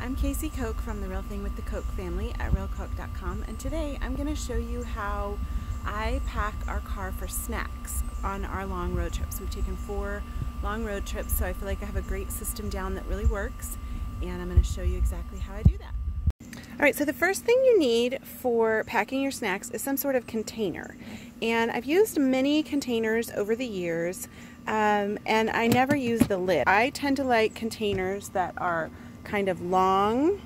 I'm Casey Koch from The Real Thing with the Koch family at realkoch.com, and today I'm going to show you how I pack our car for snacks on our long road trips. We've taken 4 long road trips, so I feel like I have a great system down that really works, and I'm going to show you exactly how I do that. Alright, so the first thing you need for packing your snacks is some sort of container. And I've used many containers over the years, and I never use the lid. I tend to like containers that are kind of long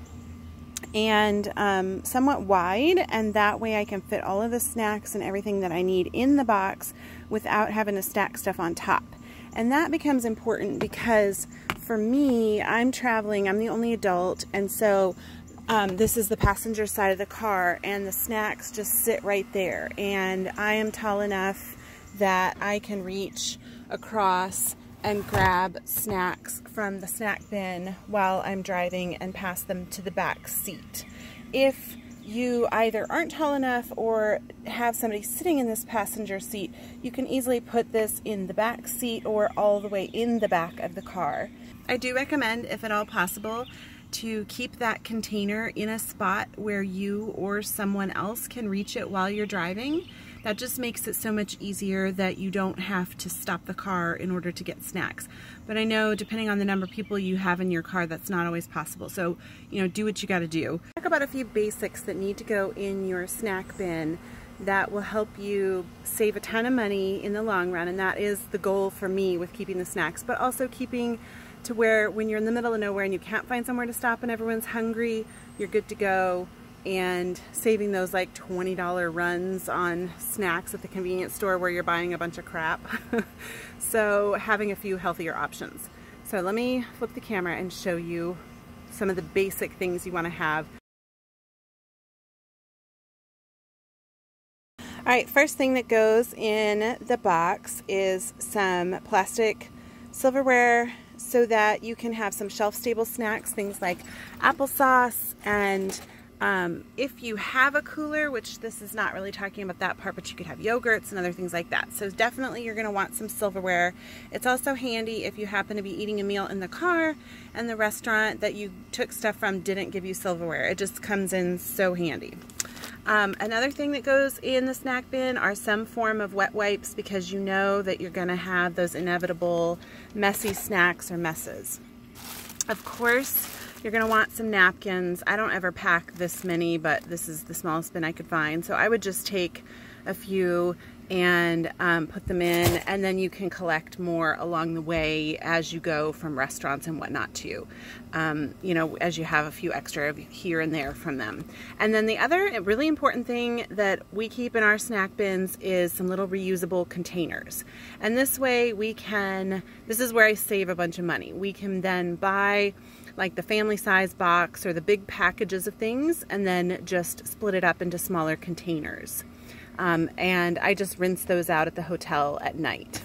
and somewhat wide, and that way I can fit all of the snacks and everything that I need in the box without having to stack stuff on top. And that becomes important because for me, I'm traveling, I'm the only adult, and so this is the passenger side of the car, and the snacks just sit right there, and I am tall enough that I can reach across and grab snacks from the snack bin while I'm driving and pass them to the back seat. If you either aren't tall enough or have somebody sitting in this passenger seat, you can easily put this in the back seat or all the way in the back of the car. I do recommend, if at all possible, to keep that container in a spot where you or someone else can reach it while you're driving. That just makes it so much easier that you don't have to stop the car in order to get snacks. But I know depending on the number of people you have in your car, that's not always possible. So, you know, do what you gotta do. Talk about a few basics that need to go in your snack bin that will help you save a ton of money in the long run, and that is the goal for me with keeping the snacks, but also keeping to where when you're in the middle of nowhere and you can't find somewhere to stop and everyone's hungry, you're good to go, and saving those like $20 runs on snacks at the convenience store where you're buying a bunch of crap. So having a few healthier options. So let me flip the camera and show you some of the basic things you want to have. Alright, first thing that goes in the box is some plastic silverware so that you can have some shelf-stable snacks, things like applesauce, and if you have a cooler, which this is not really talking about that part, but you could have yogurts and other things like that. So definitely you're going to want some silverware. It's also handy if you happen to be eating a meal in the car and the restaurant that you took stuff from didn't give you silverware. It just comes in so handy. Another thing that goes in the snack bin are some form of wet wipes, because you know that you're going to have those inevitable messy snacks or messes. Of course, you're going to want some napkins. I don't ever pack this many, but this is the smallest bin I could find. So I would just take a few and put them in, and then you can collect more along the way as you go from restaurants and whatnot too. You know, as you have a few extra here and there from them. And then the other really important thing that we keep in our snack bins is some little reusable containers. And this way we can, this is where I save a bunch of money. We can then buy like the family size box or the big packages of things and then just split it up into smaller containers. And I just rinse those out at the hotel at night.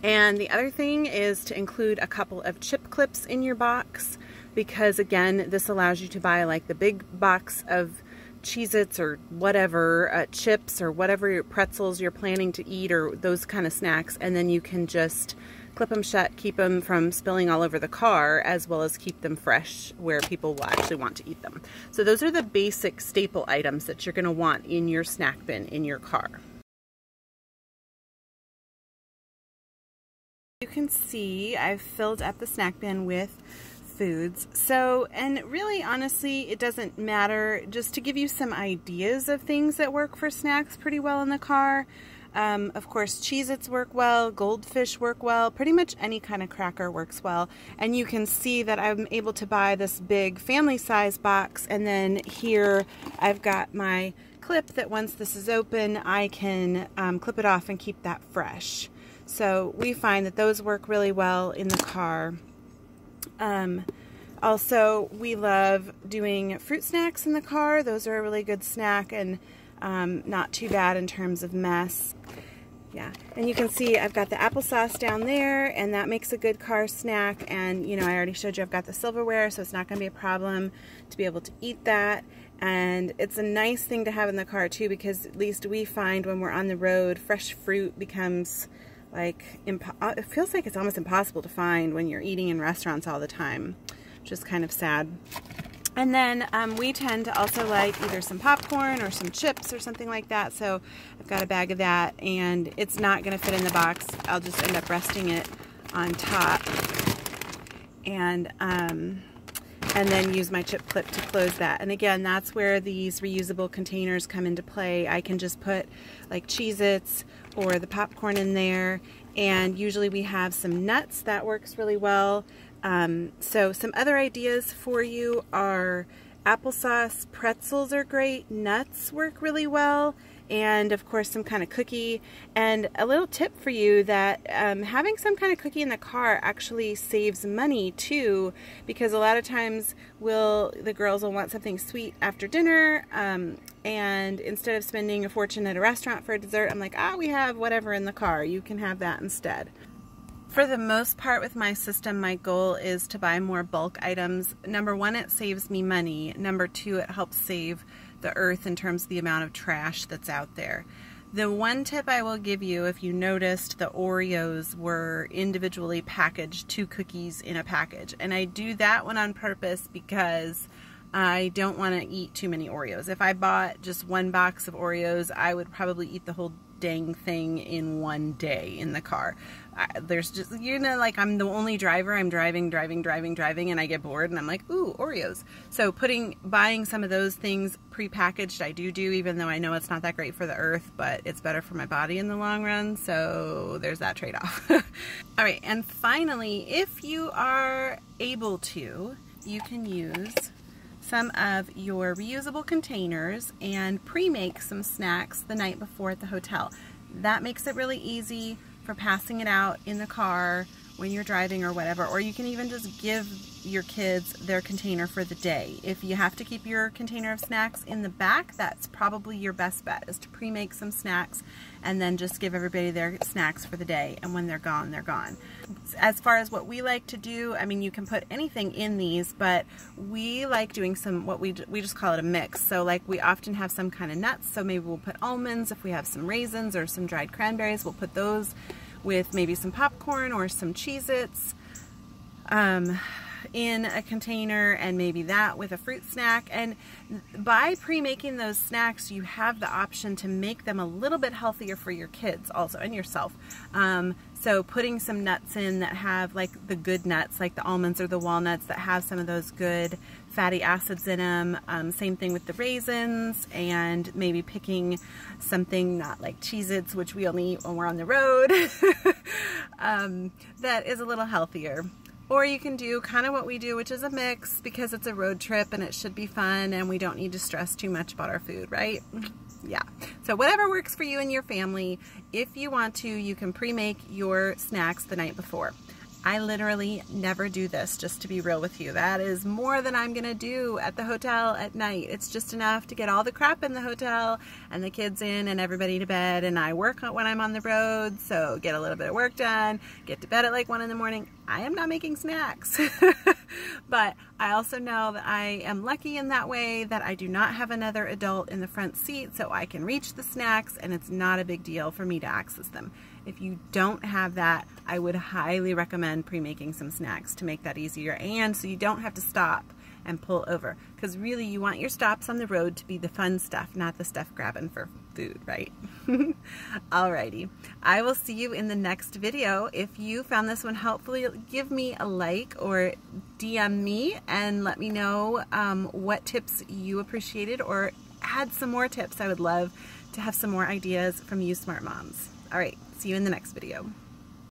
And the other thing is to include a couple of chip clips in your box, because again, this allows you to buy like the big box of Cheez-Its or whatever, chips or whatever your pretzels you're planning to eat or those kind of snacks, and then you can just clip them shut, keep them from spilling all over the car, as well as keep them fresh where people will actually want to eat them. So those are the basic staple items that you're going to want in your snack bin in your car. You can see I've filled up the snack bin with foods. So, and really honestly, it doesn't matter, just to give you some ideas of things that work for snacks pretty well in the car. Of course, Cheez-Its work well, Goldfish work well, pretty much any kind of cracker works well. And you can see that I'm able to buy this big family size box, and then here I've got my clip that once this is open, I can clip it off and keep that fresh. So we find that those work really well in the car. Also, we love doing fruit snacks in the car. Those are a really good snack and not too bad in terms of mess. Yeah, and you can see I've got the applesauce down there, and that makes a good car snack. And you know, I already showed you I've got the silverware, so it's not going to be a problem to be able to eat that. And it's a nice thing to have in the car too, because at least we find when we're on the road, fresh fruit becomes like, it feels like it's almost impossible to find when you're eating in restaurants all the time. which is kind of sad. And then we tend to also like either some popcorn or some chips or something like that. So I've got a bag of that, and it's not going to fit in the box. I'll just end up resting it on top, and then use my chip clip to close that. And again, that's where these reusable containers come into play. I can just put like Cheez-Its or the popcorn in there, and usually we have some nuts. That works really well. So some other ideas for you are applesauce, pretzels are great, nuts work really well, and of course some kind of cookie. And a little tip for you that having some kind of cookie in the car actually saves money too, because a lot of times the girls will want something sweet after dinner, and instead of spending a fortune at a restaurant for a dessert, I'm like, we have whatever in the car, you can have that instead. For the most part with my system, my goal is to buy more bulk items. Number one, it saves me money. Number two, it helps save the earth in terms of the amount of trash that's out there. The one tip I will give you, if you noticed, the Oreos were individually packaged, 2 cookies in a package. And I do that one on purpose because I don't want to eat too many Oreos. If I bought just 1 box of Oreos, I would probably eat the whole dang thing in one day in the car. There's just, like I'm the only driver. I'm driving, and I get bored, and I'm like, ooh, Oreos. So buying some of those things pre-packaged, I do, even though I know it's not that great for the earth, but it's better for my body in the long run. So there's that trade-off. All right, and finally, if you are able to, you can use some of your reusable containers and pre-make some snacks the night before at the hotel. That makes it really easy for passing it out in the car when you're driving or whatever, or you can even just give your kids their container for the day. If you have to keep your container of snacks in the back, that's probably your best bet, is to pre-make some snacks and then just give everybody their snacks for the day, and when they're gone, they're gone. As far as what we like to do, I mean, you can put anything in these, but we like doing some, what we just call it a mix. So like we often have some kind of nuts, so maybe we'll put almonds. If we have some raisins or some dried cranberries, we'll put those with maybe some popcorn or some Cheez-Its in a container, and maybe that with a fruit snack. And by pre-making those snacks, you have the option to make them a little bit healthier for your kids also, and yourself. So putting some nuts in that have like the good nuts, like the almonds or the walnuts that have some of those good fatty acids in them. Same thing with the raisins, and maybe picking something not like Cheez-Its, which we only eat when we're on the road, that is a little healthier. Or you can do kind of what we do, which is a mix, because it's a road trip and it should be fun and we don't need to stress too much about our food, right? Yeah. So whatever works for you and your family. If you want to, you can pre-make your snacks the night before. I literally never do this, just to be real with you. That is more than I'm gonna do at the hotel at night. It's just enough to get all the crap in the hotel and the kids in and everybody to bed, and I work when I'm on the road, so get a little bit of work done, get to bed at like 1 in the morning. I am not making snacks. But I also know that I am lucky in that way that I do not have another adult in the front seat, so I can reach the snacks and it's not a big deal for me to access them. If you don't have that, I would highly recommend pre-making some snacks to make that easier, and so you don't have to stop and pull over, because really you want your stops on the road to be the fun stuff, not the stuff grabbing for food, right? Alrighty, I will see you in the next video. If you found this one helpful, give me a like or DM me and let me know what tips you appreciated, or add some more tips. I would love to have some more ideas from you smart moms. Alright, see you in the next video.